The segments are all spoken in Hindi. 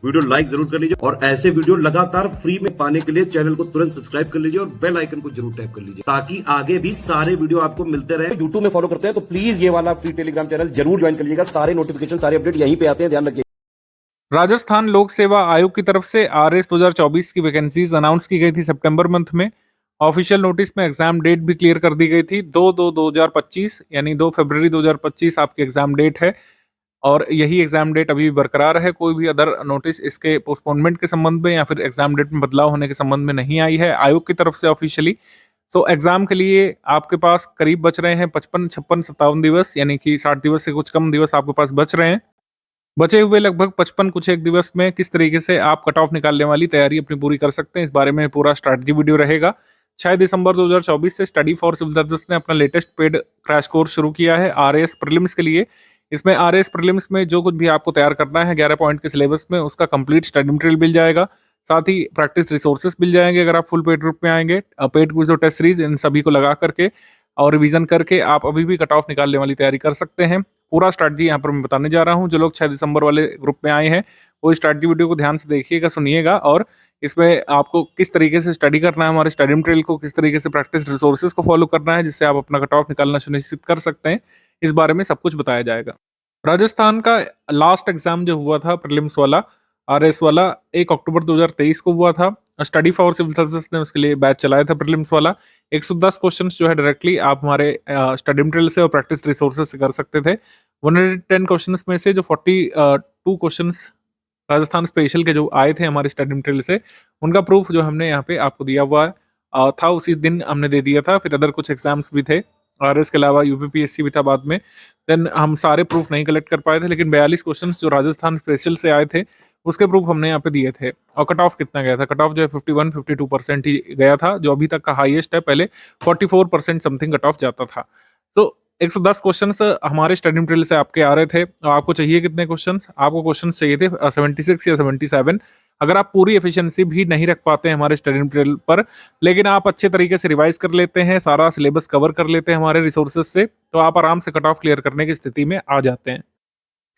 वीडियो लाइक जरूर कर लीजिए और ऐसे वीडियो लगातार फ्री में पाने के लिए चैनल को तुरंत सब्सक्राइब कर लीजिए और बेल आइकन को जरूर टैप कर लीजिए ताकि आगे भी सारे वीडियो आपको मिलते रहे। यूट्यूब में फॉलो करते हैं तो प्लीज ये वाला फ्री टेलीग्राम चैनल जरूर ज्वाइन कर लीजिएगा। सारे नोटिफिकेशन सारे अपडेट यहीं पे आते हैं, ध्यान रखिए। राजस्थान लोक सेवा आयोग की तरफ से आरएस 2024 की वैकेंसीज अनाउंस की गई थी सितंबर मंथ में। ऑफिशियल नोटिस में एग्जाम डेट भी क्लियर कर दी गई थी 2/2/2025 यानी 2 फरवरी 2025 आपकी एग्जाम डेट है और यही एग्जाम डेट अभी भी बरकरार है। कोई भी अदर नोटिस इसके पोस्टपोनमेंट के संबंध में या फिर एग्जाम डेट में बदलाव होने के संबंध में नहीं आई है आयोग की तरफ से ऑफिशियली। सो एग्जाम के लिए आपके पास करीब बच रहे हैं 55, 56, 57 दिवस, यानी कि 60 दिवस से कुछ कम दिवस आपके पास बच रहे हैं। बचे हुए लगभग 55 कुछ एक दिवस में किस तरीके से आप कट ऑफ निकालने वाली तैयारी अपनी पूरी कर सकते हैं, इस बारे में पूरा स्ट्रैटेजी वीडियो रहेगा। 6 दिसंबर 2024 से स्टडी फॉर सिविल सर्विस ने अपना लेटेस्ट पेड क्रैश कोर्स शुरू किया है आरएएस प्रीलिम्स के लिए। इसमें आरएएस प्रीलिम्स में जो कुछ भी आपको तैयार करना है 11 पॉइंट के सिलेबस में, उसका कंप्लीट स्टडी मटेरियल मिल जाएगा। साथ ही प्रैक्टिस रिसोर्सेस मिल जाएंगे अगर आप फुल पेड ग्रुप में आएंगे। पेड क्विज और टेस्ट सीरीज इन सभी को लगा करके और रिवीजन करके आप अभी भी कट ऑफ निकालने वाली तैयारी कर सकते हैं। पूरा स्ट्रैटेजी यहाँ पर मैं बताने जा रहा हूँ। जो लोग 6 दिसंबर वाले ग्रुप में आए हैं वो स्ट्रैटेजी वीडियो को ध्यान से देखिएगा, सुनिएगा और इसमें आपको किस तरीके से स्टडी करना है, हमारे स्टडी मटेरियल को किस तरीके से प्रैक्टिस रिसोर्सेज को फॉलो करना है जिससे आप अपना कट ऑफ निकालना सुनिश्चित कर सकते हैं, इस बारे में सब कुछ बताया जाएगा। राजस्थान का लास्ट एग्जाम जो हुआ था प्रीलिम्स वाला आरएस वाला 1 अक्टूबर 2023 को हुआ था। स्टडी फॉर सिविल सर्विसेज ने उसके लिए बैच चलाया था प्रीलिम्स वाला। 110 क्वेश्चंस जो है डायरेक्टली आप हमारे स्टडी मटेरियल से और प्रैक्टिस रिसोर्सेज से कर सकते थे। 110 क्वेश्चंस में से जो 42 क्वेश्चंस राजस्थान स्पेशल के जो आए थे हमारे स्टडी मटेरियल से, उनका प्रूफ जो हमने यहाँ पे आपको दिया हुआ था उसी दिन हमने दे दिया था। फिर अदर कुछ एग्जाम्स भी थे आरएस के अलावा, यूपीपीएससी भी था बाद में। देन हम सारे प्रूफ नहीं कलेक्ट कर पाए थे, लेकिन 42 क्वेश्चंस जो राजस्थान स्पेशल से आए थे उसके प्रूफ हमने यहाँ पे दिए थे। और कट ऑफ कितना गया था, कट ऑफ जो है 51-52% ही गया था, जो अभी तक का हाईएस्ट है। पहले 44% समथिंग कट ऑफ जाता था। तो 110 क्वेश्चंस हमारे स्टडी मटेरियल से आपके आ रहे थे। और आपको चाहिए कितने क्वेश्चंस, आपको क्वेश्चंस चाहिए थे 76 या 77। अगर आप पूरी एफिशिएंसी भी नहीं रख पाते हैं हमारे स्टडी मटेरियल पर, लेकिन आप अच्छे तरीके से रिवाइज कर लेते हैं, सारा सिलेबस कवर कर लेते हैं हमारे रिसोर्सेज से, तो आप आराम से कट ऑफ क्लियर करने की स्थिति में आ जाते हैं।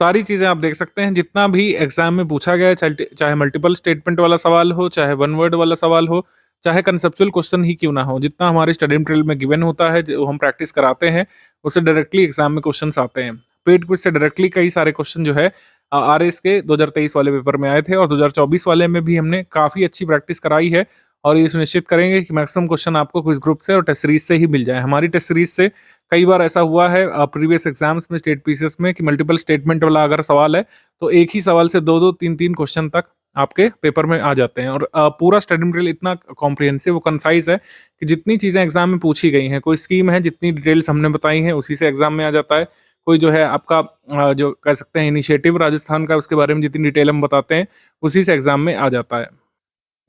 सारी चीजें आप देख सकते हैं जितना भी एग्जाम में पूछा गया है, चाहे मल्टीपल स्टेटमेंट वाला सवाल हो, चाहे वन वर्ड वाला सवाल हो, चाहे कंसेप्चुअल क्वेश्चन ही क्यों ना हो, जितना हमारे स्टडी मटेरियल में गिवन होता है जो हम प्रैक्टिस कराते हैं उससे डायरेक्टली एग्जाम में क्वेश्चंस आते हैं। पेड क्विज से डायरेक्टली कई सारे क्वेश्चन जो है आरएस के 2023 वाले पेपर में आए थे और 2024 वाले में भी हमने काफी अच्छी प्रैक्टिस कराई है और ये सुनिश्चित करेंगे कि मैक्सिमम क्वेश्चन आपको क्विज ग्रुप से और टेस्ट सीरीज से ही मिल जाए। हमारी टेस्ट सीरीज से कई बार ऐसा हुआ है प्रीवियस एग्जाम्स में स्टेट पीसीएस में कि मल्टीपल स्टेटमेंट वाला अगर सवाल है तो एक ही सवाल से 2-2, 3-3 क्वेश्चन तक आपके पेपर में आ जाते हैं। और पूरा स्टडी मटेरियल इतना कॉम्प्रिहेंसिव, कंसाइज है कि जितनी चीजें एग्जाम में पूछी गई हैं, कोई स्कीम है, जितनी डिटेल्स हमने बताई हैं उसी से एग्जाम में आ जाता है। कोई जो है आपका जो कह सकते हैं इनिशिएटिव राजस्थान का, उसके बारे में जितनी डिटेल हम बताते हैं उसी से एग्जाम में आ जाता है।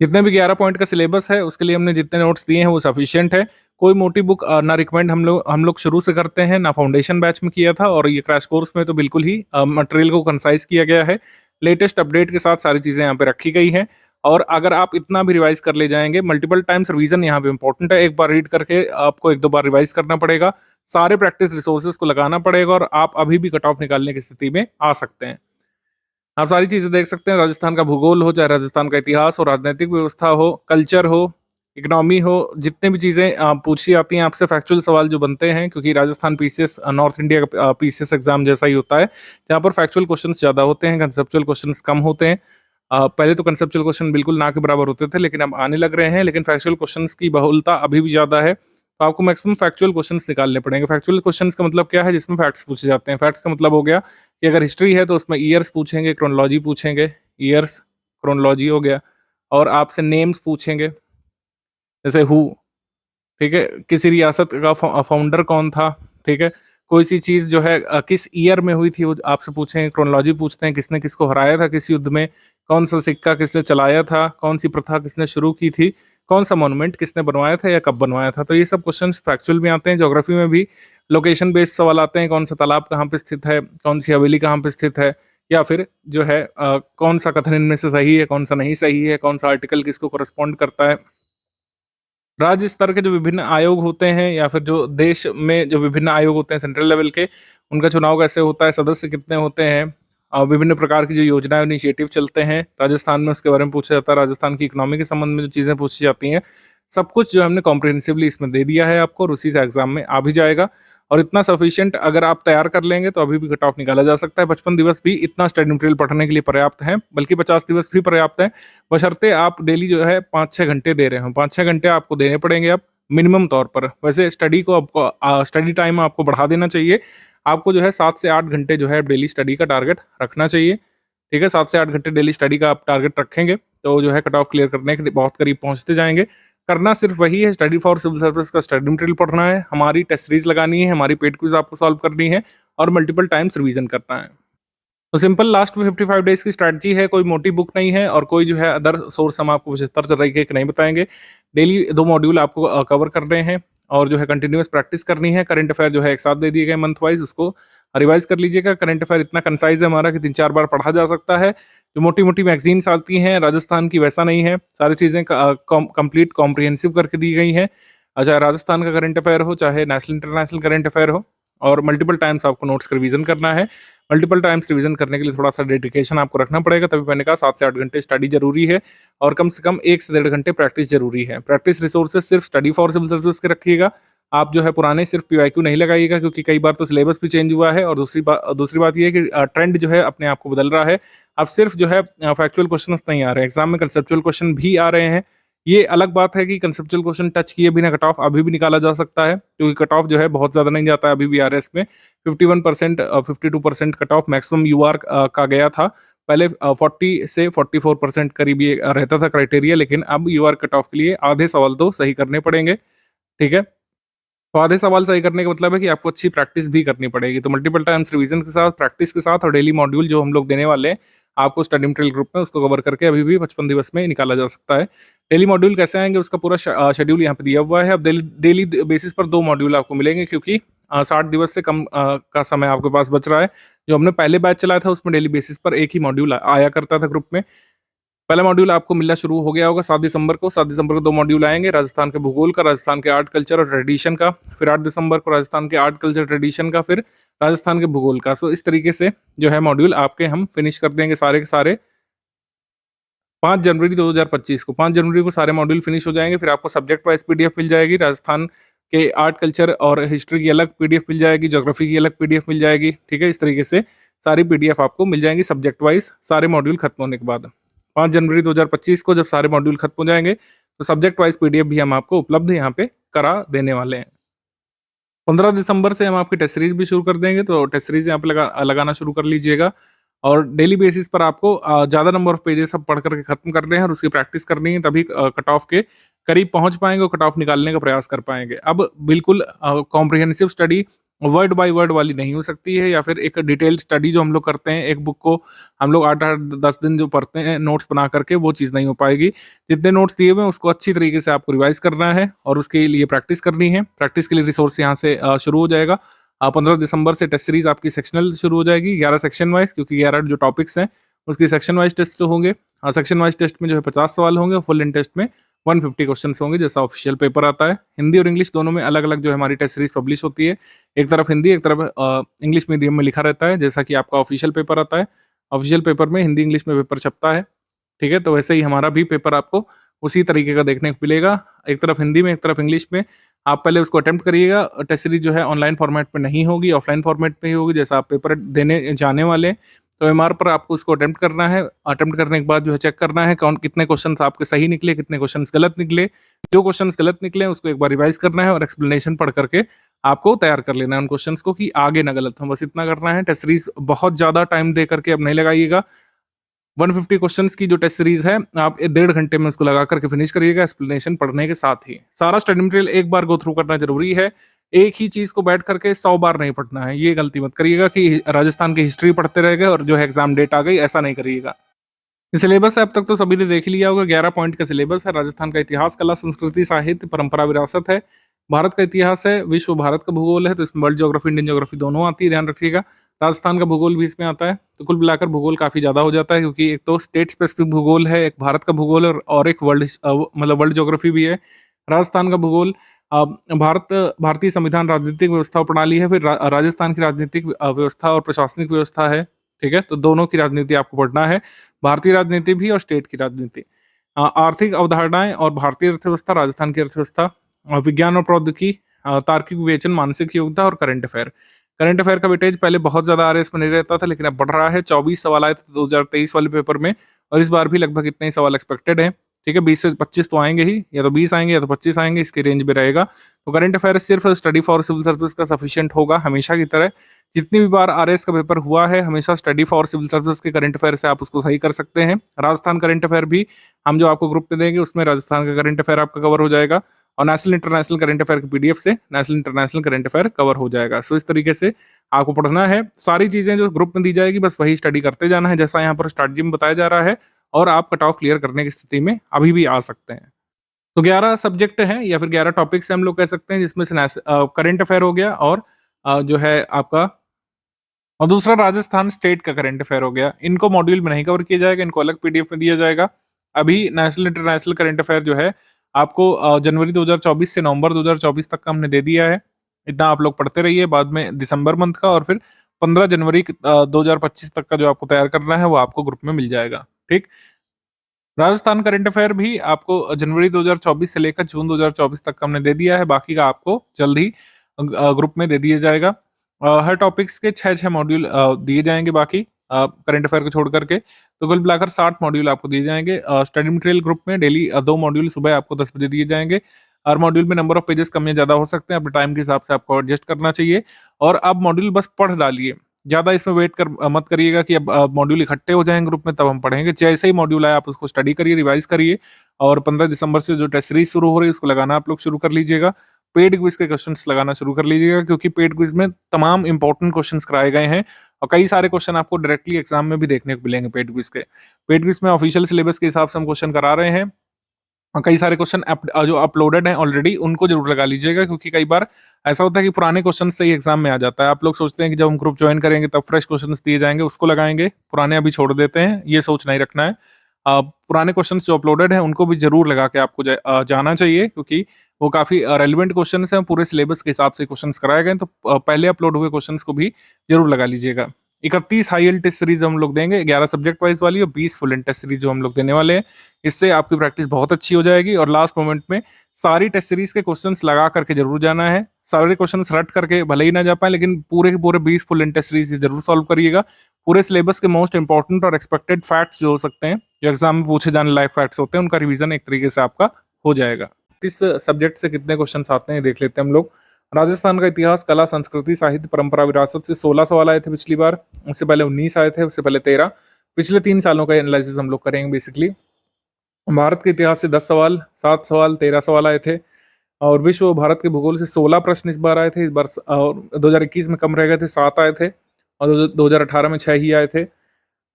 जितने भी 11 पॉइंट का सिलेबस है उसके लिए हमने जितने नोट्स दिए हैं वो सफिशिएंट है। कोई मोटी बुक ना रिकमेंड हम लोग शुरू से करते हैं, ना फाउंडेशन बैच में किया था, और ये क्रैश कोर्स में तो बिल्कुल ही मटेरियल को कंसाइज किया गया है। लेटेस्ट अपडेट के साथ सारी चीजें यहाँ पे रखी गई हैं। और अगर आप इतना भी रिवाइज कर ले जाएंगे, मल्टीपल टाइम्स रिवीजन यहाँ पे इंपॉर्टेंट है। एक बार रीड करके आपको 1-2 बार रिवाइज करना पड़ेगा, सारे प्रैक्टिस रिसोर्सेज को लगाना पड़ेगा और आप अभी भी कट ऑफ निकालने की स्थिति में आ सकते हैं। आप सारी चीजें देख सकते हैं, राजस्थान का भूगोल हो, चाहे राजस्थान का इतिहास हो, राजनीतिक व्यवस्था हो, कल्चर हो, इकोनॉमी हो, जितने भी चीजें पूछी जाती हैं आपसे, फैक्चुअल सवाल जो बनते हैं, क्योंकि राजस्थान पीसीएस नॉर्थ इंडिया का पीसीएस एग्जाम जैसा ही होता है जहाँ पर फैक्चुअल क्वेश्चंस ज्यादा होते हैं, कंसेप्चुअल क्वेश्चंस कम होते हैं। पहले तो कंसेप्चुअल क्वेश्चन बिल्कुल ना के बराबर होते थे, लेकिन अब आने लग रहे हैं, लेकिन फैक्चुअल क्वेश्चंस की बहुलता अभी भी ज्यादा है। तो आपको मैक्सिमम फैक्चुअल क्वेश्चंस निकालने पड़ेंगे। फैक्चुअल क्वेश्चंस का मतलब क्या है, जिसमें फैक्ट्स पूछे जाते हैं। फैक्ट्स का मतलब हो गया कि अगर हिस्ट्री है तो उसमें ईयर्स पूछेंगे, क्रोनोलॉजी पूछेंगे, ईयर्स क्रोनोलॉजी हो गया, और आपसे नेम्स पूछेंगे जैसे हु, ठीक है, किसी रियासत का फाउंडर कौन था, ठीक है, कोई सी चीज जो है किस ईयर में हुई थी वो आपसे पूछेंगे। क्रोनोलॉजी पूछते हैं, किसने किसको हराया था किस युद्ध में, कौन सा सिक्का किसने चलाया था, कौन सी प्रथा किसने शुरू की थी, कौन सा मॉन्यूमेंट किसने बनवाया था या कब बनवाया था। तो ये सब क्वेश्चंस फैक्चुअल में आते हैं। ज्योग्राफी में भी लोकेशन बेस्ड सवाल आते हैं, कौन सा तालाब कहाँ पे स्थित है, कौन सी हवेली कहाँ पे स्थित है, या फिर जो है कौन सा कथन इनमें से सही है, कौन सा नहीं सही है, कौन सा आर्टिकल किसको करस्पॉन्ड करता है। राज्य स्तर के जो विभिन्न आयोग होते हैं या फिर जो देश में जो विभिन्न आयोग होते हैं सेंट्रल लेवल के, उनका चुनाव कैसे होता है, सदस्य कितने होते हैं, विभिन्न प्रकार की जो योजनाएं इनिशिएटिव चलते हैं राजस्थान में, उसके बारे में पूछा जाता है। राजस्थान की इकोनॉमी के संबंध में जो चीज़ें पूछी जाती हैं, सब कुछ जो हमने कॉम्प्रिहेंसिवली इसमें दे दिया है आपको, और उसी से एग्जाम में आ भी जाएगा। और इतना सफिशिएंट अगर आप तैयार कर लेंगे तो अभी भी कट ऑफ निकाला जा सकता है। 55 दिवस भी इतना स्टडी मटेरियल पढ़ने के लिए पर्याप्त है, बल्कि 50 दिवस भी पर्याप्त है, बशर्ते आप डेली जो है 5-6 घंटे दे रहे हो। 5-6 घंटे आपको देने पड़ेंगे अब मिनिमम तौर पर। वैसे स्टडी को आपको स्टडी टाइम आपको बढ़ा देना चाहिए। आपको जो है 7 से 8 घंटे जो है डेली स्टडी का टारगेट रखना चाहिए। ठीक है, 7 से 8 घंटे डेली स्टडी का आप टारगेट रखेंगे तो जो है कट ऑफ क्लियर करने के बहुत करीब पहुंचते जाएंगे। करना सिर्फ वही है, स्टडी फॉर सिविल सर्विस का स्टडी मटेरियल पढ़ना है, हमारी टेस्ट सीरीज लगानी है, हमारी पेड क्विज आपको सॉल्व करनी है और मल्टीपल टाइम्स रिवीजन करना है। तो सिंपल लास्ट 55 डेज की स्ट्रैटेजी है, कोई मोटी बुक नहीं है और कोई जो है अदर सोर्स हम आपको 75 तरीके के नहीं बताएंगे। डेली 2 मॉड्यूल आपको कवर कर रहे हैं और जो है कंटिन्यूअस प्रैक्टिस करनी है। करंट अफेयर जो है एक साथ दे दिए गए मंथ वाइज, उसको रिवाइज कर लीजिएगा। करंट अफेयर इतना कंसाइज है हमारा कि 3-4 बार पढ़ा जा सकता है। जो मोटी मोटी मैगजीन्स आती हैं राजस्थान की, वैसा नहीं है, सारी चीज़ें कंप्लीट कॉम्प्रिहेंसिव करके दी गई हैं। चाहे राजस्थान का करंट अफेयर हो, चाहे नेशनल इंटरनेशनल करंट अफेयर हो, और मल्टीपल टाइम्स आपको नोट्स का रिवीजन करना है। मल्टीपल टाइम्स रिवीजन करने के लिए थोड़ा सा डेडिकेशन आपको रखना पड़ेगा, तभी मैंने कहा 7 से 8 घंटे स्टडी जरूरी है और कम से कम 1 से 1.5 घंटे प्रैक्टिस जरूरी है। प्रैक्टिस रिसोर्सेज सिर्फ स्टडी फॉर सिविल सर्विस के रखिएगा। आप जो है पुराने सिर्फ पीवाईक्यू नहीं लगाइएगा, क्योंकि कई बार तो सिलेबस भी चेंज हुआ है, और दूसरी बात यह है कि ट्रेंड जो है अपने आप को बदल रहा है। अब सिर्फ जो है फैक्चुअल क्वेश्चंस नहीं आ रहे हैं, एग्जाम में कंसेप्चुअल क्वेश्चन भी आ रहे हैं। ये अलग बात है कि कंसेप्चुअल क्वेश्चन टच किए बिना कट ऑफ अभी भी निकाला जा सकता है, क्योंकि कट ऑफ जो है बहुत ज्यादा नहीं जाता है अभी भी आरएस में। 51% 52% कट ऑफ मैक्सिमम यूआर का गया था। पहले 40 से 44% करीब ये रहता था क्राइटेरिया, लेकिन अब यूआर कट ऑफ के लिए आधे सवाल तो सही करने पड़ेंगे। ठीक है, तो आधे सवाल सही करने का मतलब है कि आपको अच्छी प्रैक्टिस भी करनी पड़ेगी। तो मल्टीपल टाइम्स रिवीजन के साथ, प्रैक्टिस के साथ और डेली मॉड्यूल जो हम लोग देने वाले हैं आपको स्टडी मटेरियल ग्रुप में, उसको कवर करके अभी भी 55 दिवस में निकाला जा सकता है। डेली मॉड्यूल कैसे आएंगे उसका पूरा शेड्यूल यहाँ पे दिया हुआ है। अब डेली बेसिस पर 2 मॉड्यूल आपको मिलेंगे, क्योंकि 60 दिवस से कम का समय आपके पास बच रहा है। जो हमने पहले बैच चलाया था उसमें डेली बेसिस पर एक ही मॉड्यूल आया करता था ग्रुप में। पहला मॉड्यूल आपको मिलना शुरू हो गया होगा 7 दिसंबर को। 7 दिसंबर को 2 मॉड्यूल आएंगे, राजस्थान के भूगोल का, राजस्थान के आर्ट कल्चर और ट्रेडिशन का। फिर 8 दिसंबर को राजस्थान के आर्ट कल्चर ट्रेडिशन का, फिर राजस्थान के भूगोल का। सो इस तरीके से जो है मॉड्यूल आपके हम फिनिश कर देंगे सारे के सारे 5 जनवरी 2025 को। 5 जनवरी को सारे मॉड्यूल फिनिश हो जाएंगे। फिर आपको सब्जेक्ट वाइज पीडीएफ मिल जाएगी। राजस्थान के आर्ट कल्चर और हिस्ट्री की अलग पीडीएफ मिल जाएगी, ज्योग्राफी की अलग पीडीएफ मिल जाएगी। ठीक है, इस तरीके से सारी पीडीएफ आपको मिल जाएंगी सब्जेक्ट वाइज सारे मॉड्यूल खत्म होने के बाद। 5 जनवरी 2025 को जब सारे मॉड्यूल खत्म हो जाएंगे तो सब्जेक्ट वाइज पीडीएफ भी हम आपको उपलब्ध यहाँ पे करा देने वाले हैं। 15 दिसंबर से हम आपकी टेस्ट सीरीज भी शुरू कर देंगे, तो टेस्ट सीरीज यहाँ पे लगाना शुरू कर लीजिएगा। और डेली बेसिस पर आपको ज़्यादा नंबर ऑफ पेजेस सब पढ़ करके खत्म कर रहे हैं और उसकी प्रैक्टिस करनी है, तभी कट ऑफ के करीब पहुंच पाएंगे और कट ऑफ निकालने का प्रयास कर पाएंगे। अब बिल्कुल comprehensive study word by word वाली नहीं हो सकती है, या फिर एक डिटेल्ड स्टडी जो हम लोग करते हैं, एक बुक को हम लोग 8-10 दिन जो पढ़ते हैं नोट्स बना करके, वो चीज़ नहीं हो पाएगी। जितने नोट्स दिए हुए हैं उसको अच्छी तरीके से आपको रिवाइज करना है और उसके लिए प्रैक्टिस करनी है। प्रैक्टिस के लिए रिसोर्स यहाँ से शुरू हो जाएगा। 15 दिसंबर से टेस्ट सीरीज आपकी सेक्शनल शुरू हो जाएगी, 11 सेक्शन वाइज, क्योंकि 11 जो टॉपिक्स हैं उसकी सेक्शन वाइज टेस्ट होंगे। सेक्शन वाइज टेस्ट में जो है 50 सवाल होंगे, फुल इन टेस्ट में 150 क्वेश्चन होंगे, जैसा ऑफिशियल पेपर आता है। हिंदी और इंग्लिश दोनों में अलग अलग जो है हमारी टेस्ट सीरीज पब्लिश होती है। एक तरफ हिंदी, एक तरफ इंग्लिश मीडियम में लिखा रहता है, जैसा कि आपका ऑफिशियल पेपर आता है। ऑफिशियल पेपर में हिंदी इंग्लिश में पेपर छपता है। ठीक है, तो वैसे ही हमारा भी पेपर आपको उसी तरीके का देखने को मिलेगा, एक तरफ हिंदी में, एक तरफ इंग्लिश में। आप पहले उसको अटेम्प्ट करिएगा। टेस्ट सीरीज जो है ऑनलाइन फॉर्मेट में नहीं होगी, ऑफलाइन फॉर्मेट में ही होगी। जैसा आप पेपर देने जाने वाले हैं तो एमआर पर आपको उसको अटेम्प्ट करना है। अटेम्प्ट करने के बाद जो है चेक करना है कितने क्वेश्चंस आपके सही निकले, कितने क्वेश्चंस गलत निकले। जो क्वेश्चंस गलत निकले उसको एक बार रिवाइज करना है और एक्सप्लेनेशन पढ़ करके आपको तैयार कर लेना है उन क्वेश्चंस को, कि आगे ना गलत हो। बस इतना करना है। टेस्ट सीरीज बहुत ज्यादा टाइम दे करके अब नहीं लगाइएगा। 150 क्वेश्चंस की जो टेस्ट सीरीज है आप 1.5 घंटे में उसको लगा करके फिनिश करिएगा, एक्सप्लेनेशन पढ़ने के साथ ही। सारा स्टडी मटेरियल एक बार गो थ्रू करना जरूरी है। एक ही चीज को बैठ करके 100 बार नहीं पढ़ना है, ये गलती मत करिएगा कि राजस्थान की हिस्ट्री पढ़ते रह गए और जो है एग्जाम डेट आ गई, ऐसा नहीं करिएगा। सिलेबस है अब तक तो सभी ने देख लिया होगा। 11 पॉइंट का सिलेबस है। राजस्थान का इतिहास, कला, संस्कृति, साहित्य, परंपरा, विरासत है। भारत का इतिहास है। विश्व भारत का भूगोल है, तो इसमें वर्ल्ड ज्योग्राफी, इंडियन ज्योग्राफी दोनों आती है, ध्यान रखिएगा। राजस्थान का भूगोल भी इसमें आता है। तो कुल मिलाकर भूगोल काफी ज्यादा हो जाता है, क्योंकि एक तो स्टेट स्पेसिफिक भूगोल है, एक भारत का भूगोल और एक वर्ल्ड ज्योग्राफी भी है। राजस्थान का भूगोल भारतीय संविधान, राजनीतिक व्यवस्था और प्रणाली है। फिर राजस्थान की राजनीतिक व्यवस्था और प्रशासनिक व्यवस्था है। ठीक है, तो दोनों की राजनीति आपको पढ़ना है, भारतीय राजनीति भी और स्टेट की राजनीति। आर्थिक अवधारणाएं और भारतीय अर्थव्यवस्था, राजस्थान की अर्थव्यवस्था, विज्ञान और प्रौद्योगिकी, तार्किक विवेचन, मानसिक योग्यता और करंट अफेयर। करंट अफेयर का वेटेज पहले बहुत ज्यादा आरएस में नहीं रहता था, लेकिन अब बढ़ रहा है। 24 सवाल आए थे 2023 वाले पेपर में, और इस बार भी लगभग इतने ही सवाल एक्सपेक्टेड है। ठीक है, 20 से 25 तो आएंगे ही, या तो 20 आएंगे या तो 25 आएंगे, इसके रेंज में रहेगा। तो करंट अफेयर सिर्फ स्टडी फॉर सिविल सर्विस का सफिशिएंट होगा, हमेशा की तरह। जितनी भी बार आरएस का पेपर हुआ है, हमेशा स्टडी फॉर सिविल सर्विस के करंट अफेयर से आप उसको सही कर सकते हैं। राजस्थान करंट अफेयर भी हम जो आपको ग्रुप में देंगे, उसमें राजस्थान का करंट अफेयर आपका कवर हो जाएगा, और नेशनल इंटरनेशनल करंट अफेयर की पीडीएफ से national international current affair cover हो जाएगा। सो इस तरीके से आपको पढ़ना है, सारी चीजें जो ग्रुप में दी जाएगी बस वही स्टडी करते जाना है, जैसा यहाँ पर स्ट्रैटेजी में बताया जा रहा है, और आप कट ऑफ क्लियर करने की स्थिति में अभी भी आ सकते हैं। तो 11 सब्जेक्ट हैं या फिर 11 टॉपिक्स हम लोग कह सकते हैं, जिसमें से करंट अफेयर हो गया, और जो है आपका, और दूसरा राजस्थान स्टेट का करंट अफेयर हो गया। इनको मॉड्यूल में नहीं कवर किया जाएगा, इनको अलग पीडीएफ में दिया जाएगा। अभी नेशनल इंटरनेशनल करंट अफेयर जो है आपको जनवरी 2024 से नवंबर 2024 तक का हमने दे दिया है। इतना आप लोग पढ़ते रहिए, बाद में दिसंबर मंथ का और फिर 15 जनवरी 2025 तक का जो आपको तैयार करना है वो आपको ग्रुप में मिल जाएगा। ठीक, राजस्थान करंट अफेयर भी आपको जनवरी 2024 से लेकर जून 2024 तक का हमने दे दिया है, बाकी का आपको जल्द ही ग्रुप में दे दिया जाएगा। हर टॉपिक्स के 6-6 मॉड्यूल दिए जाएंगे, बाकी करंट अफेयर को छोड़ करके, तो कुल मिलाकर 60 मॉड्यूल आपको दिए जाएंगे। स्टडी मटेरियल ग्रुप में डेली 2 मॉड्यूल सुबह आपको 10 बजे दिए जाएंगे। हर मॉड्यूल में नंबर ऑफ पेजेस कम या ज्यादा हो सकते हैं, अपने टाइम के हिसाब से आपको एडजस्ट करना चाहिए। और अब मॉड्यूल बस पढ़ डालिए, ज्यादा इसमें वेट कर मत करिएगा कि अब मॉड्यूल इकट्ठे हो जाएंगे ग्रुप में तब हम पढ़ेंगे। जैसे ही मॉड्यूल आए आप उसको स्टडी करिए, रिवाइज करिए, और 15 दिसंबर से जो टेस्ट सीरीज शुरू हो रही है उसको लगाना आप लोग शुरू कर लीजिएगा। पेड क्विज के क्वेश्चंस लगाना शुरू कर लीजिएगा, क्योंकि पेड क्विज में तमाम इंपॉर्टेंट क्वेश्चंस कराए गए हैं, और कई सारे क्वेश्चन आपको डायरेक्टली एग्जाम में भी देखने को मिलेंगे पेड क्विज के। पेड क्विज में ऑफिशियल सिलेबस के हिसाब से हम क्वेश्चन करा रहे हैं, और कई सारे क्वेश्चन जो अपलोडेड हैं ऑलरेडी, उनको जरूर लगा लीजिएगा, क्योंकि कई बार ऐसा होता है कि पुराने क्वेश्चन से ही एग्जाम में आ जाता है। आप लोग सोचते हैं कि जब हम ग्रुप ज्वाइन करेंगे तब फ्रेश क्वेश्चंस दिए जाएंगे, उसको लगाएंगे, पुराने अभी छोड़ देते हैं, ये सोच नहीं रखना है। पुराने क्वेश्चन जो अपलोडेड हैं उनको भी जरूर लगा के आपको जाना चाहिए, क्योंकि वो काफी रेलिवेंट क्वेश्चन हैं, पूरे सिलेबस के हिसाब से क्वेश्चन कराए गए, तो पहले अपलोड हुए क्वेश्चन को भी जरूर लगा लीजिएगा। 31 हाई एल टेस्ट सीरीज हम लोग देंगे, 11 सब्जेक्ट वाइज वाली, और 20 फुल एंड टेस्ट सीरीज जो हम लोग देने वाले हैं। इससे आपकी प्रैक्टिस बहुत अच्छी हो जाएगी, और लास्ट मोमेंट में सारी टेस्ट सीरीज के क्वेश्चंस लगा करके जरूर जाना है। सारे क्वेश्चंस रट करके भले ही ना जा पाए, लेकिन पूरे के पूरे 20 फुल एंड टेस्ट सीरीज जरूर सॉल्व करिएगा। पूरे सिलेबस के मोस्ट इंपॉर्टेंट और एक्सपेक्टेड फैक्ट्स जो हो सकते हैं, जो एग्जाम में पूछे जाने लायक फैक्ट्स होते हैं, उनका रिवीजन एक तरीके से आपका हो जाएगा। किस सब्जेक्ट से कितने क्वेश्चन आते हैं देख लेते हैं हम लोग। राजस्थान का इतिहास, कला, संस्कृति, साहित्य, परंपरा, विरासत से 16 सवाल आए थे पिछली बार, उससे पहले 19 आए थे, उससे पहले 13। पिछले 3 सालों का एनालिसिस हम लोग करेंगे बेसिकली। भारत के इतिहास से 10 सवाल, 7 सवाल, 13 सवाल आए थे, और विश्व और भारत के भूगोल से 16 प्रश्न इस बार आए थे। इस बार 2021 में कम रह गए थे, 7 आए थे, और 2018 में 6 ही आए थे।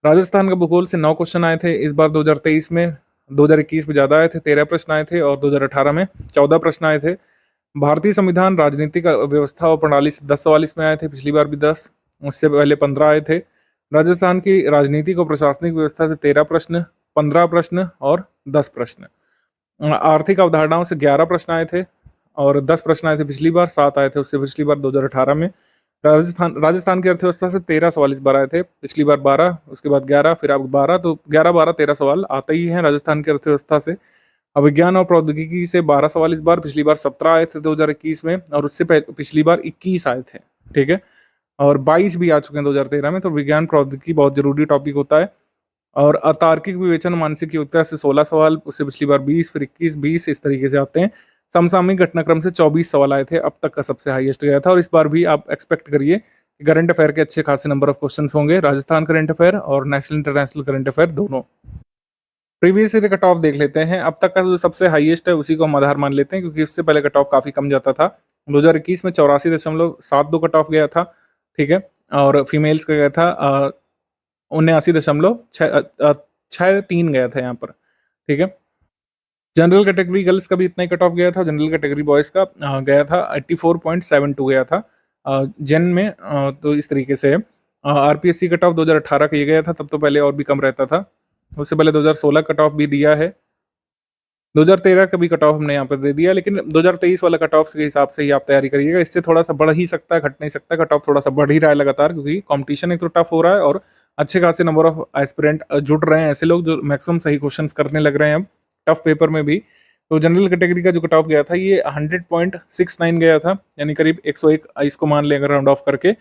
राजस्थान का भूगोल से 9 क्वेश्चन आए थे इस बार 2023 में, 2021 में ज्यादा आए थे, 13 प्रश्न आए थे, और 2018 में 14 प्रश्न आए थे। भारतीय संविधान, राजनीतिक व्यवस्था और प्रणाली से 10 सवाल इसमें आए थे, पिछली बार भी 10, उससे पहले 15 आए थे। राजस्थान की राजनीतिक और प्रशासनिक व्यवस्था से 13 प्रश्न, 15 प्रश्न और 10 प्रश्न। आर्थिक अवधारणाओं से 11 प्रश्न आए थे, और 10 प्रश्न आए थे पिछली बार, 7 आए थे उससे पिछली बार 2018 में। राजस्थान की अर्थव्यवस्था से 13 सवाल इस बार आए थे, पिछली बार 12, उसके बाद 11, फिर अब 12, तो 11, 12, 13 सवाल आते ही हैं राजस्थान की अर्थव्यवस्था से। विज्ञान और प्रौद्योगिकी से 12 सवाल इस बार, पिछली बार 17 आए थे 2021 में, और उससे पिछली बार 21 आए थे। ठीक है, और 22 भी आ चुके हैं 2013 में। तो विज्ञान प्रौद्योगिकी बहुत जरूरी टॉपिक होता है। और अतार्किक विवेचन, मानसिक योग्यता से 16 सवाल, उससे पिछली बार 20, फिर 21, 20, इस तरीके से आते हैं। समसामयिक घटनाक्रम से 24 सवाल आए थे, अब तक का सबसे हाईएस्ट गया था। और इस बार भी आप एक्सपेक्ट करिए कि करंट अफेयर के अच्छे खासे नंबर ऑफ क्वेश्चन होंगे, राजस्थान करंट अफेयर और नेशनल इंटरनेशनल करंट अफेयर दोनों। प्रीवियस ईयर कट ऑफ देख लेते हैं, अब तक का जो सबसे हाईएस्ट है उसी को हम आधार मान लेते हैं, क्योंकि उससे पहले कट ऑफ काफी कम जाता था। 2021 में 84.72 कट ऑफ गया था। ठीक है, और फीमेल्स का गया था 79.63 गया था यहाँ पर। ठीक है, जनरल कैटेगरी गर्ल्स का भी इतना ही कट ऑफ गया था, जनरल कैटेगरी बॉयज का गया था 84.72 गया था जेन में। तो इस तरीके से आरपीएससी कट ऑफ 2018 का ये गया था, तब तो पहले और भी कम रहता था। उससे पहले 2016 कट ऑफ भी दिया है, 2013 का भी कट ऑफ हमने यहाँ पे दे दिया, लेकिन 2023 वाला कट ऑफ के हिसाब से ही आप तैयारी करिएगा। इससे थोड़ा सा बढ़ ही सकता है, घट नहीं सकता। कट ऑफ थोड़ा सा बढ़ ही रहा है लगातार, क्योंकि कंपटीशन एक तो टफ हो रहा है और अच्छे खासे नंबर ऑफ एस्पिरेंट जुड़ रहे हैं, ऐसे लोग जो मैक्सिमम सही क्वेश्चंस करने लग रहे हैं अब टफ पेपर में भी। तो जनरल कैटेगरी का जो कट ऑफ गया था ये 100.69 गया था, यानी करीब 101 इसको मान लें अगर राउंड ऑफ करके।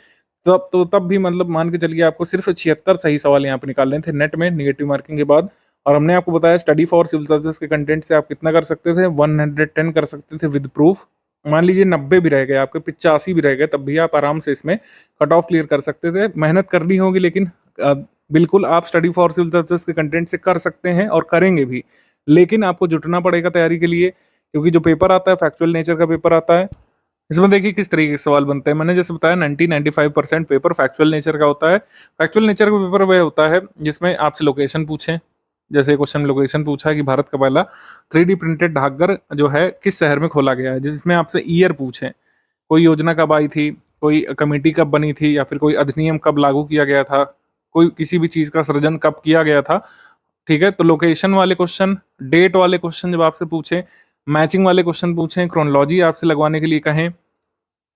तब भी मतलब मान के चलिए आपको सिर्फ 76 सही सवाल यहाँ पे निकालने थे नेट में, निगेटिव मार्किंग के बाद। और हमने आपको बताया स्टडी फॉर सिविल सर्विसेज के कंटेंट से आप कितना कर सकते थे, 110 कर सकते थे विद प्रूफ। मान लीजिए 90 भी रह गए आपके, 85 भी रह गए, तब भी आप आराम से इसमें कट ऑफ क्लियर कर सकते थे। मेहनत करनी होगी, लेकिन बिल्कुल आप स्टडी फॉर सिविल सर्विसेज के कंटेंट से कर सकते हैं और करेंगे भी, लेकिन आपको जुटना पड़ेगा तैयारी के लिए, क्योंकि जो पेपर आता है फैक्चुअल नेचर का पेपर आता है। इसमें देखिए किस तरीके के सवाल बनते हैं। मैंने जैसे बताया 90-95% पेपर फैक्चुअल नेचर का होता है। फैक्चुअल नेचर का पेपर वह होता है जिसमें आपसे लोकेशन पूछें, जैसे क्वेश्चन लोकेशन पूछा है कि भारत का पहला 3D प्रिंटेड डाकघर जो है किस शहर में खोला गया है, जिसमें आपसे ईयर पूछें, कोई योजना कब आई थी, कोई कमेटी कब बनी थी, या फिर कोई अधिनियम कब लागू किया गया था, कोई किसी भी चीज का सृजन कब किया गया था। ठीक है, तो लोकेशन वाले क्वेश्चन, डेट वाले क्वेश्चन जब आपसे पूछे, मैचिंग वाले क्वेश्चन पूछें, क्रोनोलॉजी आपसे लगवाने के लिए कहें,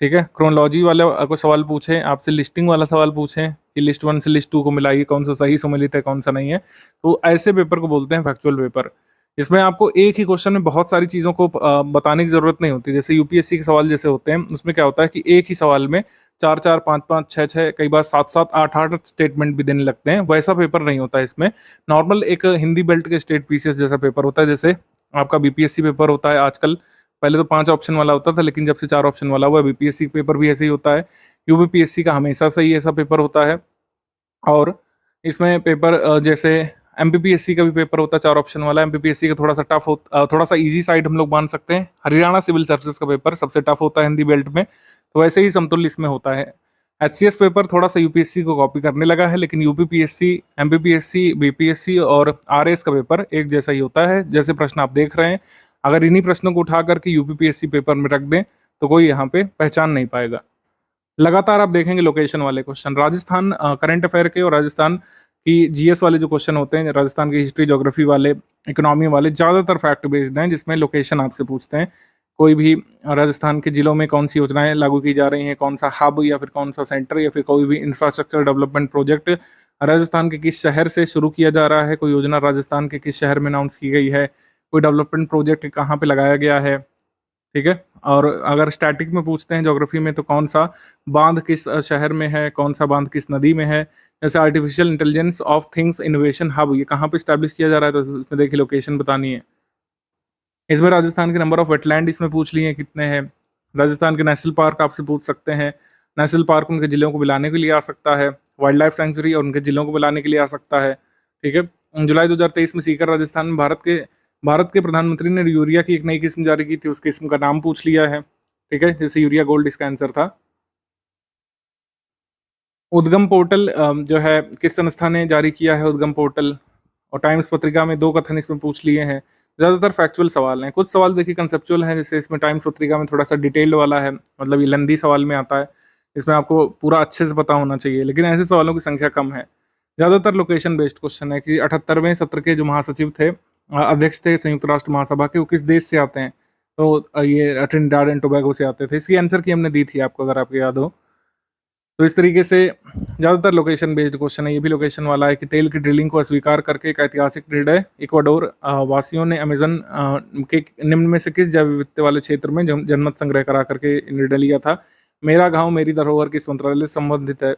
ठीक है, क्रोनोलॉजी वाला को सवाल पूछें, आपसे लिस्टिंग वाला सवाल पूछें कि लिस्ट 1 से लिस्ट 2 को मिलाइए, कौन सा सही सम्मिलित है कौन सा नहीं है, तो ऐसे पेपर को बोलते हैं फैक्चुअल पेपर। इसमें आपको एक ही क्वेश्चन में बहुत सारी चीज़ों को बताने की जरूरत नहीं होती। जैसे यूपीएससी के सवाल जैसे होते हैं, उसमें क्या होता है कि एक ही सवाल में 4-4, 5-5, 6-6, कई बार 7-7, 8-8 स्टेटमेंट भी देने लगते हैं। वैसा पेपर नहीं होता है इसमें। नॉर्मल एक हिंदी बेल्ट के स्टेट पीसीएस जैसा पेपर होता है, जैसे आपका बीपीएससी पेपर होता है आजकल। पहले तो 5 ऑप्शन वाला होता था, लेकिन जब से 4 ऑप्शन वाला हुआ, बीपीएससी पेपर भी ऐसे ही होता है। यूपीपीएससी का हमेशा से ही ऐसा पेपर होता है। और इसमें पेपर जैसे एमपीपीएससी का भी पेपर होता है 4 ऑप्शन वाला। एमपीपीएससी का थोड़ा सा टफ होता, थोड़ा सा इजी साइड हम लोग मान सकते हैं। हरियाणा सिविल सर्विसेज का पेपर सबसे टफ होता है हिंदी बेल्ट में, तो वैसे ही समतुल्य इसमें होता है। एचसीएस पेपर थोड़ा सा यूपीएससी को कॉपी करने लगा है, लेकिन यूपीपीएससी, एमपीपीएससी, बीपीएससी और आरएस का पेपर एक जैसा ही होता है। जैसे प्रश्न आप देख रहे हैं, अगर इन्हीं प्रश्नों को उठा करके यूपीपीएससी पेपर में रख दें तो कोई यहाँ पे पहचान नहीं पाएगा। लगातार आप देखेंगे लोकेशन वाले क्वेश्चन, राजस्थान करंट अफेयर के और राजस्थान की जीएस वाले जो क्वेश्चन होते हैं, राजस्थान की हिस्ट्री, ज्योग्राफी वाले, इकोनॉमी वाले, ज़्यादातर फैक्ट बेस्ड हैं, जिसमें लोकेशन आपसे पूछते हैं। कोई भी राजस्थान के जिलों में कौन सी योजनाएं लागू की जा रही हैं, कौन सा हब या फिर कौन सा सेंटर या फिर कोई भी इंफ्रास्ट्रक्चर डेवलपमेंट प्रोजेक्ट राजस्थान के किस शहर से शुरू किया जा रहा है, कोई योजना राजस्थान के किस शहर में अनाउंस की गई है, कोई डेवलपमेंट प्रोजेक्ट कहाँ पे लगाया गया है। ठीक है, और अगर स्टैटिक में पूछते हैं ज्योग्राफी में, तो कौन सा बांध किस शहर में है, कौन सा बांध किस नदी में है। जैसे artificial intelligence of things innovation hub, ये कहाँ पे स्टैब्लिश किया जा रहा है, तो इसमें देखिए लोकेशन बतानी है। इसमें राजस्थान के नंबर ऑफ वेटलैंड इसमें पूछ लिए कितने हैं। राजस्थान के नेशनल पार्क आपसे पूछ सकते हैं। नेशनल पार्क उनके जिलों को मिलाने के लिए आ सकता है। वाइल्ड लाइफ सेंचुरी और उनके जिलों को मिलाने के लिए आ सकता है। ठीक है, जुलाई 2023 में सीकर राजस्थान में भारत के प्रधानमंत्री ने यूरिया की एक नई किस्म जारी की थी, उस किस्म का नाम पूछ लिया है। ठीक है, जैसे यूरिया गोल्ड इसका आंसर था। उद्गम पोर्टल जो है किस संस्था ने जारी किया है, उद्गम पोर्टल। और टाइम्स पत्रिका में 2 कथन इसमें पूछ लिए हैं। ज़्यादातर फैक्चुअल सवाल हैं, कुछ सवाल देखिए कंसेप्चुअल हैं, जैसे इसमें टाइम्स पत्रिका में थोड़ा सा डिटेल वाला है, मतलब ये लंदी सवाल में आता है, इसमें आपको पूरा अच्छे से पता होना चाहिए, लेकिन ऐसे सवालों की संख्या कम है। ज़्यादातर लोकेशन बेस्ड क्वेश्चन है कि 78वें सत्र के जो महासचिव थे, अध्यक्ष थे संयुक्त राष्ट्र महासभा के, वो किस देश से आते हैं, तो ये ट्रिनिडाड एंड टोबैगो से आते थे। इसकी आंसर की हमने दी थी आपको, अगर आपको याद हो। तो इस तरीके से ज़्यादातर लोकेशन बेस्ड क्वेश्चन है। ये भी लोकेशन वाला है कि तेल की ड्रिलिंग को अस्वीकार करके एक ऐतिहासिक ड्रिल है। इक्वाडोर वासियों ने अमेजन के निम्न में से किस जैव विविधता वाले क्षेत्र में जनमत संग्रह करा करके निर्णय लिया था। मेरा गांव मेरी धरोहर किस मंत्रालय से संबंधित है।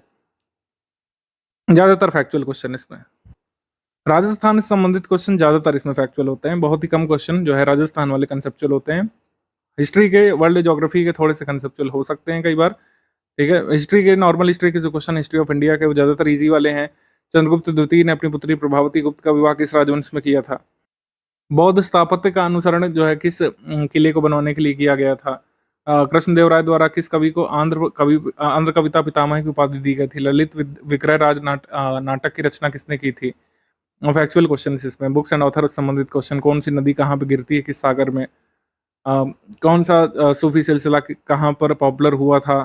ज़्यादातर फैक्चुअल क्वेश्चन इसमें। राजस्थान से संबंधित क्वेश्चन ज़्यादातर इसमें फैक्चुअल होते हैं, बहुत ही कम क्वेश्चन जो है राजस्थान वाले कंसेप्चुअल होते हैं। हिस्ट्री के, वर्ल्ड ज्योग्राफी के थोड़े से कंसेप्चुअल हो सकते हैं कई बार। ठीक है, हिस्ट्री के, नॉर्मल हिस्ट्री के जो क्वेश्चन हिस्ट्री ऑफ इंडिया के, वो ज़्यादातर इजी वाले हैं। चंद्रगुप्त द्वितीय ने अपनी पुत्री प्रभावती गुप्त का विवाह किस राजवंश में किया था। बौद्ध स्थापत्य का अनुसरण जो है किस किले को बनवाने के लिए किया गया था। कृष्णदेवराय द्वारा किस कवि को आंध्र कविता पितामह की उपाधि दी गई थी। ललित विक्रय राज नाटक की रचना किसने की थी। फैक्चुअल क्वेश्चन इसमें। बुक्स एंड ऑथर संबंधित क्वेश्चन, कौन सी नदी कहाँ पे गिरती है, किस सागर में। कौन सा सूफी सिलसिला कहाँ पर पॉपुलर हुआ था।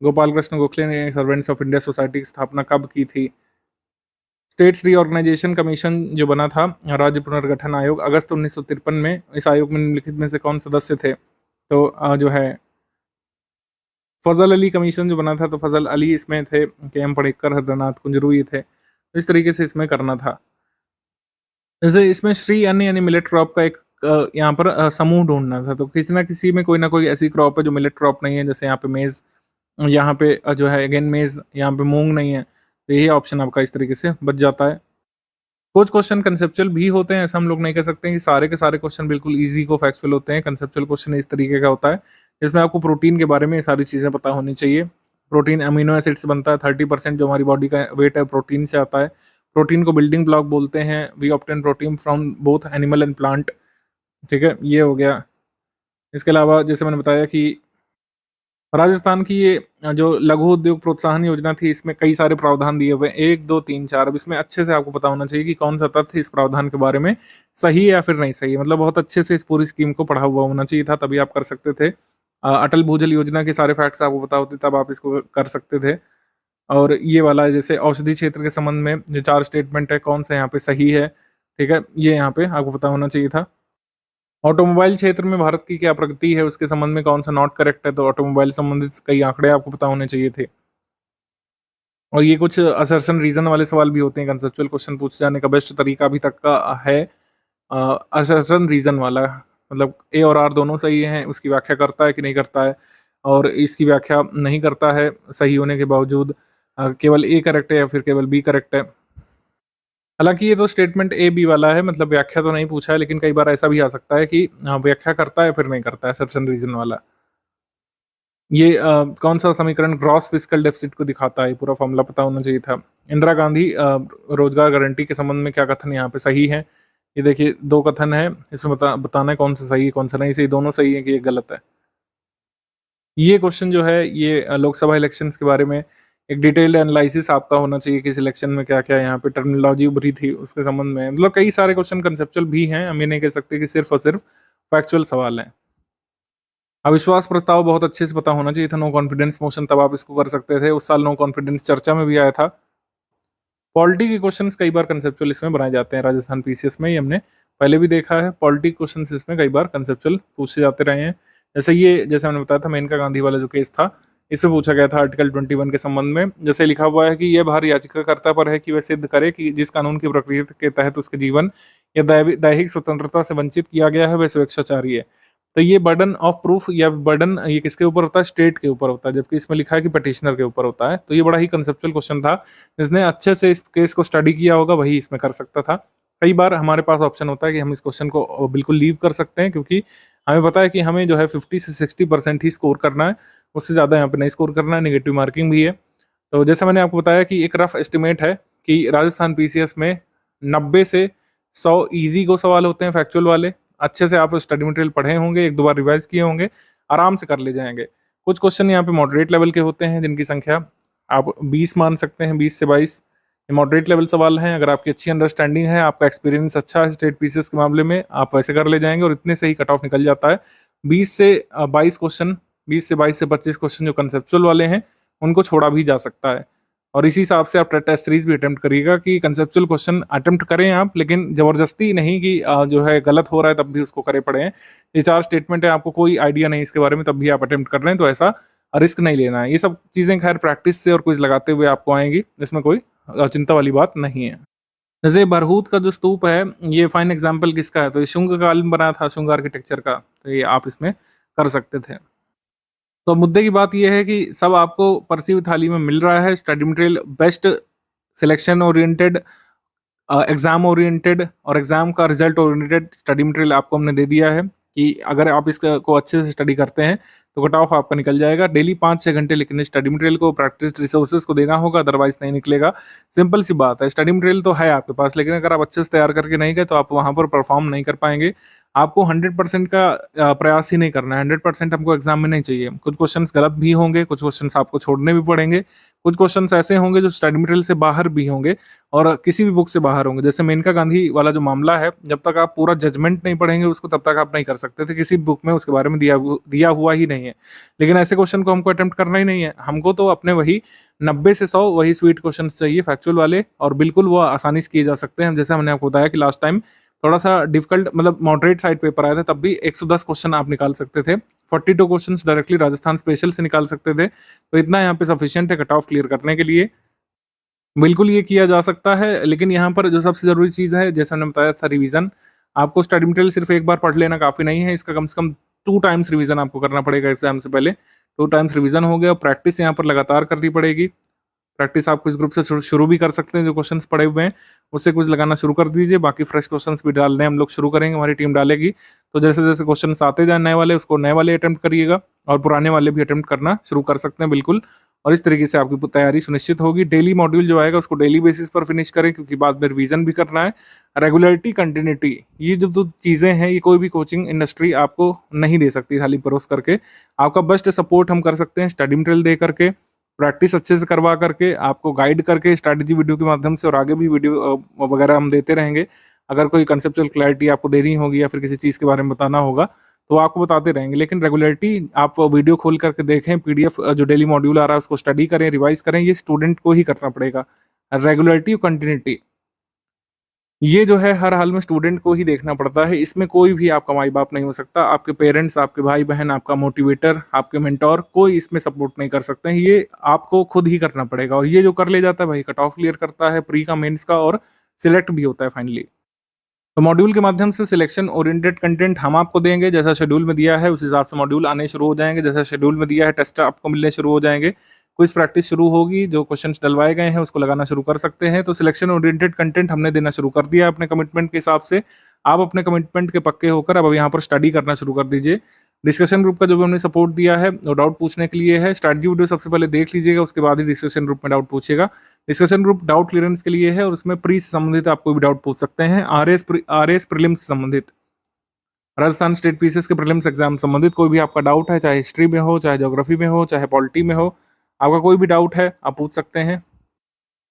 गोपाल कृष्ण गोखले ने सर्वेंट्स ऑफ इंडिया सोसाइटी की स्थापना कब की थी। स्टेट्स रीऑर्गेनाइजेशन कमीशन जो बना था, राज्य पुनर्गठन आयोग, अगस्त 1953 में, इस आयोग में निम्नलिखित में से कौन सदस्य थे? तो जो है फजल अली कमीशन जो बना था, तो फजल अली इसमें थे, के एम पड़ेकर, हरदनाथ कुंजरू ये थे। तो इस तरीके से इसमें करना था। जैसे इसमें श्री अन्न यानी मिलेट क्रॉप का एक यहाँ पर समूह ढूंढना था। तो किसी ना किसी में कोई ना कोई ऐसी क्रॉप है जो मिलेट क्रॉप नहीं है, जैसे यहाँ पे मेज, यहाँ पे जो है अगेन मेज, यहाँ पे मूंग नहीं है। तो यही ऑप्शन आपका इस तरीके से बच जाता है। कुछ क्वेश्चन कंसेप्चुअल भी होते हैं, ऐसा हम लोग नहीं कह सकते कि सारे के सारे क्वेश्चन बिल्कुल इजी को फैक्चुअल होते हैं। कंसेप्चुअल क्वेश्चन इस तरीके का होता है जिसमें आपको प्रोटीन के बारे में सारी चीज़ें पता होनी चाहिए। प्रोटीन अमीनो एसिड से बनता है, 30% जो हमारी बॉडी का वेट है प्रोटीन से आता है। प्रोटीन को बिल्डिंग ब्लॉक बोलते हैं। We obtain protein from both animal and plant. ठीक है, ये हो गया। इसके अलावा जैसे मैंने बताया कि राजस्थान की ये जो लघु उद्योग प्रोत्साहन योजना थी, इसमें कई सारे प्रावधान दिए हुए हैं, 1 2 3 4। अब इसमें अच्छे से आपको पता होना चाहिए कि कौन सा तथ्य इस प्रावधान के बारे में सही है या फिर नहीं सही है। मतलब बहुत अच्छे से इस पूरी स्कीम को पढ़ा हुआ होना चाहिए था, तभी आप कर सकते थे। अटल भूजल योजना के सारे फैक्ट्स आपको पता होते तब आप इसको कर सकते थे। और ये वाला जैसे औषधि क्षेत्र के संबंध में जो 4 स्टेटमेंट है, कौन सा यहाँ पे सही है, ठीक है, ये यहाँ पे आपको पता होना चाहिए था। ऑटोमोबाइल क्षेत्र में भारत की क्या प्रगति है, उसके संबंध में कौन सा नॉट करेक्ट है। तो ऑटोमोबाइल संबंधित कई आंकड़े आपको पता होने चाहिए थे। और ये कुछ असर्शन रीजन वाले सवाल भी होते हैं। कंसेप्चुअल क्वेश्चन पूछे जाने का बेस्ट तरीका अभी तक का है असर्शन रीजन वाला, मतलब ए और आर दोनों सही हैं, उसकी व्याख्या करता है कि नहीं करता है, और इसकी व्याख्या नहीं करता है सही होने के बावजूद, केवल ए करेक्ट है या फिर केवल बी करेक्ट है। हालांकि ये तो स्टेटमेंट ए बी वाला है, मतलब व्याख्या तो नहीं पूछा है, लेकिन कई बार ऐसा भी आ सकता है कि व्याख्या करता है फिर नहीं करता है, सर्टेन रीजन वाला। ये कौन सा समीकरण ग्रॉस फिस्कल डेफिसिट को दिखाता है, पूरा फॉर्मूला पता होना चाहिए था। इंदिरा गांधी रोजगार गारंटी के संबंध में क्या कथन यहाँ पे सही है? ये देखिए 2 कथन है, इसमें बताना है कौन सा सही है कौन सा नहीं सही। दोनों सही है कि ये गलत है। ये क्वेश्चन जो है ये लोकसभा इलेक्शंस के बारे में एक डिटेल्ड एनालिसिस आपका होना चाहिए कि इस इलेक्शन में क्या क्या यहाँ पे टर्मिनोलॉजी उभरी थी उसके संबंध में। मतलब कई सारे क्वेश्चन कंसेप्चुअल भी हैं, हम ये नहीं कह सकते कि सिर्फ और सिर्फ फैक्चुअल सवाल हैं। अविश्वास प्रस्ताव बहुत अच्छे से पता होना चाहिए था। नो कॉन्फिडेंस मोशन तब आप इसको कर सकते थे, उस साल नो कॉन्फिडेंस चर्चा में भी आया था। पॉलिटी के क्वेश्चंस कई बार कंसेप्चुअल इसमें बनाए जाते हैं राजस्थान पीसीएस में, ये हमने पहले भी देखा है। पॉलिटी क्वेश्चंस इसमें कई बार कंसेप्चुअल पूछे जाते रहे हैं। जैसे मैंने बताया था मेनका गांधी वाला जो केस था, इसमें पूछा गया था आर्टिकल 21 के संबंध में। जैसे लिखा हुआ है कि यह भार याचिकाकर्ता पर है कि वह सिद्ध करे कि जिस कानून की प्रक्रिया के तहत उसके जीवन या दैहिक स्वतंत्रता से वंचित किया गया है वह स्वेच्छाचारी है। तो ये बर्डन ऑफ प्रूफ या बर्डन ये किसके ऊपर होता है? स्टेट के ऊपर होता है, जबकि इसमें लिखा है कि पटिशनर के ऊपर होता है। तो ये बड़ा ही कंसेप्चुअल क्वेश्चन था, जिसने अच्छे से इस केस को स्टडी किया होगा वही इसमें कर सकता था। कई बार हमारे पास ऑप्शन होता है कि हम इस क्वेश्चन को बिल्कुल लीव कर सकते हैं, क्योंकि हमें पता है कि हमें जो है 50 से 60% ही स्कोर करना है, उससे ज़्यादा यहाँ पे नहीं स्कोर करना है। नेगेटिव मार्किंग भी है। तो जैसे मैंने आपको बताया कि एक रफ एस्टिमेट है कि राजस्थान पीसीएस में 90 से 100 ईजी को सवाल होते हैं फैक्चुअल वाले। अच्छे से आप स्टडी मटेरियल पढ़े होंगे, 1 2 बार रिवाइज किए होंगे, आराम से कर ले जाएंगे। कुछ क्वेश्चन यहाँ पे मॉडरेट लेवल के होते हैं, जिनकी संख्या आप 20 मान सकते हैं, 20 से 22। ये मॉडरेट लेवल सवाल हैं। अगर आपकी अच्छी अंडरस्टैंडिंग है, आपका एक्सपीरियंस अच्छा है स्टेट पीसीएस के मामले में, आप वैसे कर ले जाएंगे और इतने से ही कट ऑफ निकल जाता है। 20 से 22 क्वेश्चन, 20 से 22 से 25 क्वेश्चन जो कंसेप्चुअल वाले हैं उनको छोड़ा भी जा सकता है। और इसी हिसाब से आप टेस्ट सीरीज भी अटेम्प्ट करिएगा कि कंसेप्चुअल क्वेश्चन अटेम्प्ट करें आप, लेकिन जबरदस्ती नहीं कि जो है गलत हो रहा है तब भी उसको करे पड़े हैं। ये 4 स्टेटमेंट है, आपको कोई आइडिया नहीं इसके बारे में तब भी आप अटेम्प्ट कर रहे हैं, तो ऐसा रिस्क नहीं लेना है। ये सब चीज़ें खैर प्रैक्टिस से और क्विज लगाते हुए आपको आएंगी, इसमें कोई चिंता वाली बात नहीं है। जैसे बरहूत का जो स्तूप है, ये फाइन एग्जाम्पल किसका है? तो ये शुंग काल में बना था, शुंग आर्किटेक्चर का। तो ये आप इसमें कर सकते थे। तो मुद्दे की बात यह है कि सब आपको परसी हुई थाली में मिल रहा है। Study material best selection oriented, exam oriented और एग्जाम का रिजल्ट ओरिएंटेड स्टडी मटेरियल आपको हमने दे दिया है कि अगर आप इसको अच्छे से स्टडी करते हैं तो कट ऑफ आपका निकल जाएगा। डेली 5-6 घंटे लेकिन स्टडी मटेरियल को, प्रैक्टिस रिसोर्सेज को देना होगा, अदरवाइज नहीं निकलेगा। सिंपल सी बात है। स्टडी मटेरियल तो है आपके पास, लेकिन अगर आप अच्छे से तैयार करके नहीं गए तो आप वहाँ पर परफॉर्म नहीं कर पाएंगे। आपको 100% का प्रयास ही नहीं करना है। 100% हमको एग्जाम में नहीं चाहिए। कुछ क्वेश्चंस गलत भी होंगे, कुछ क्वेश्चंस आपको छोड़ने भी पड़ेंगे, कुछ क्वेश्चंस ऐसे होंगे जो स्टडी मटेरियल से बाहर भी होंगे और किसी भी बुक से बाहर होंगे। जैसे मेनका गांधी वाला जो मामला है, जब तक आप पूरा जजमेंट नहीं पढ़ेंगे उसको, तब तक आप नहीं कर सकते थे। किसी बुक में उसके बारे में दिया हुआ ही नहीं नहीं है। लेकिन ऐसे क्वेश्चन को हमको अटेम्प्ट करना ही नहीं है, हमको तो अपने वही 90 से 100 वही स्वीट क्वेश्चन चाहिए फैक्चुअल वाले, और बिल्कुल वो आसानी से किए जा सकते हैं। जैसे हमने आपको बताया कि लास्ट टाइम थोड़ा सा डिफिकल्ट मतलब मॉडरेट साइड पेपर आया था, तब भी 110 क्वेश्चन आप निकाल सकते थे, 42 क्वेश्चंस डायरेक्टली राजस्थान स्पेशल से निकाल सकते थे। तो इतना यहाँ पे सफिशिएंट है कट ऑफ क्लियर करने के लिए, बिल्कुल ये किया जा सकता है। लेकिन यहाँ पर जो सबसे ज़रूरी चीज़ है, जैसे हमने बताया था, रिवीजन। आपको स्टडी मटेरियल सिर्फ एक बार पढ़ लेना काफ़ी नहीं है, इसका कम से कम 2 टाइम्स रिवीजन आपको करना पड़ेगा एग्जाम से पहले। 2 टाइम्स रिवीजन हो गया, और प्रैक्टिस यहाँ पर लगातार करनी पड़ेगी। प्रैक्टिस आप इस ग्रुप से शुरू भी कर सकते हैं, जो क्वेश्चंस पड़े हुए हैं उससे कुछ लगाना शुरू कर दीजिए। बाकी फ्रेश क्वेश्चंस भी डालने हम लोग शुरू करेंगे, हमारी टीम डालेगी। तो जैसे जैसे क्वेश्चंस आते जाए नए वाले, उसको नए वाले अटेम्प्ट करिएगा, और पुराने वाले भी अटेम्प्ट करना शुरू कर सकते हैं बिल्कुल। और इस तरीके से आपकी तैयारी सुनिश्चित होगी। डेली मॉड्यूल जो आएगा उसको डेली बेसिस पर फिनिश करें, क्योंकि बाद में रिवीजन भी करना है। रेगुलरिटी, कंटिन्यूटी, ये जो 2 चीज़ें हैं, ये कोई भी कोचिंग इंडस्ट्री आपको नहीं दे सकती खाली परोस करके। आपका बेस्ट सपोर्ट हम कर सकते हैं स्टडी मटेरियल दे करके, प्रैक्टिस अच्छे से करवा करके, आपको गाइड करके स्ट्रैटेजी वीडियो के माध्यम से, और आगे भी वीडियो वगैरह हम देते रहेंगे। अगर कोई कंसेप्चुअल क्लैरिटी आपको देनी होगी या फिर किसी चीज़ के बारे में बताना होगा तो आपको बताते रहेंगे। लेकिन रेगुलरिटी, आप वीडियो खोल करके देखें, पीडीएफ जो डेली मॉड्यूल आ रहा है उसको स्टडी करें, रिवाइज करें, ये स्टूडेंट को ही करना पड़ेगा। रेगुलरिटी और कंटिन्यूटी, ये जो है हर हाल में स्टूडेंट को ही देखना पड़ता है। इसमें कोई भी आपका माई बाप नहीं हो सकता, आपके पेरेंट्स, आपके भाई बहन, आपका मोटिवेटर, आपके मेंटोर, कोई इसमें सपोर्ट नहीं कर सकते हैं। ये आपको खुद ही करना पड़ेगा, और ये जो कर ले जाता है भाई कट ऑफ क्लियर करता है, प्री का, मेंस का, और सिलेक्ट भी होता है फाइनली। तो मॉड्यूल के माध्यम से सिलेक्शन ओरिएंटेड कंटेंट हम आपको देंगे, जैसा शेड्यूल में दिया है उस हिसाब से मॉड्यूल आने शुरू हो जाएंगे। जैसा शेड्यूल में दिया है टेस्ट आपको मिलने शुरू हो जाएंगे, क्विज प्रैक्टिस शुरू होगी, जो क्वेश्चंस डलवाए गए हैं उसको लगाना शुरू कर सकते हैं। तो सिलेक्शन ओरिएंटेड कंटेंट हमने देना शुरू कर दिया अपने कमिटमेंट के हिसाब से। आप अपने कमिटमेंट के पक्के होकर अब यहाँ पर स्टडी करना शुरू कर दीजिए। डिस्कशन ग्रुप का जो भी हमने सपोर्ट दिया है वो डाउट पूछने के लिए है। स्ट्रैटेजी वीडियो सबसे पहले देख लीजिएगा, उसके बाद ही डिस्कशन ग्रुप में डाउट पूछेगा। डिस्कशन ग्रुप डाउट क्लियरेंस के लिए है, और उसमें प्री से संबंधित आप कोई भी डाउट पूछ सकते हैं। आरएस प्रीलिम्स से संबंधित, राजस्थान स्टेट पीसीएस के प्रीलिम्स एग्जाम संबंधित कोई भी आपका डाउट है, चाहे हिस्ट्री में हो, चाहे ज्योग्राफी में हो, चाहे पॉलिटी में हो, आपका कोई भी डाउट है आप पूछ सकते हैं।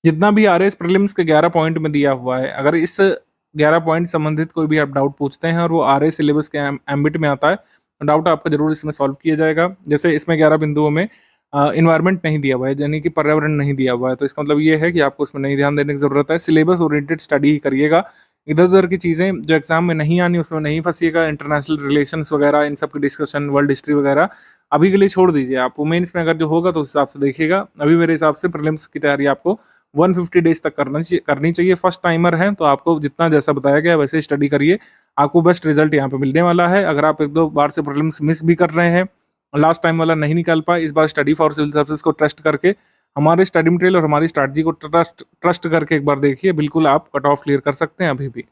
जितना भी आरएस प्रीलिम्स के 11 पॉइंट में दिया हुआ है, अगर इस 11 पॉइंट संबंधित कोई भी आप डाउट पूछते हैं और वो आरएस सिलेबस के एम्बिट में आता है, तो डाउट आपका जरूर इसमें सॉल्व किया जाएगा। जैसे इसमें 11 बिंदुओं में इन्वायरमेंट नहीं दिया हुआ है, यानी कि पर्यावरण नहीं दिया हुआ है, तो इसका मतलब ये है कि आपको उसमें नहीं ध्यान देने की जरूरत है। सिलेबस ओरिएंटेड स्टडी ही करिएगा। इधर उधर की चीज़ें जो एग्जाम में नहीं आनी उसमें नहीं फंसिएगा। इंटरनेशनल रिलेशंस वगैरह, इन सब की डिस्कशन, वर्ल्ड हिस्ट्री वगैरह अभी के लिए छोड़ दीजिए। आप वुमेन्स में अगर जो होगा तो उस हिसाब से देखिएगा। अभी मेरे हिसाब से प्रीलिम्स की तैयारी आपको 150 डेज तक करनी चाहिए। फर्स्ट टाइमर है तो आपको जितना जैसा बताया गया वैसे स्टडी करिए, आपको बेस्ट रिजल्ट यहाँ पे मिलने वाला है। अगर आप 1-2 बार से प्रीलिम्स मिस भी कर रहे हैं, लास्ट टाइम वाला नहीं निकाल पाए, इस बार स्टडी फॉर सिविल सर्विसेज को ट्रस्ट करके, हमारे स्टडी मटेरियल और हमारी स्ट्रैटेजी को ट्रस्ट करके एक बार देखिए, बिल्कुल आप कट ऑफ क्लियर कर सकते हैं अभी भी।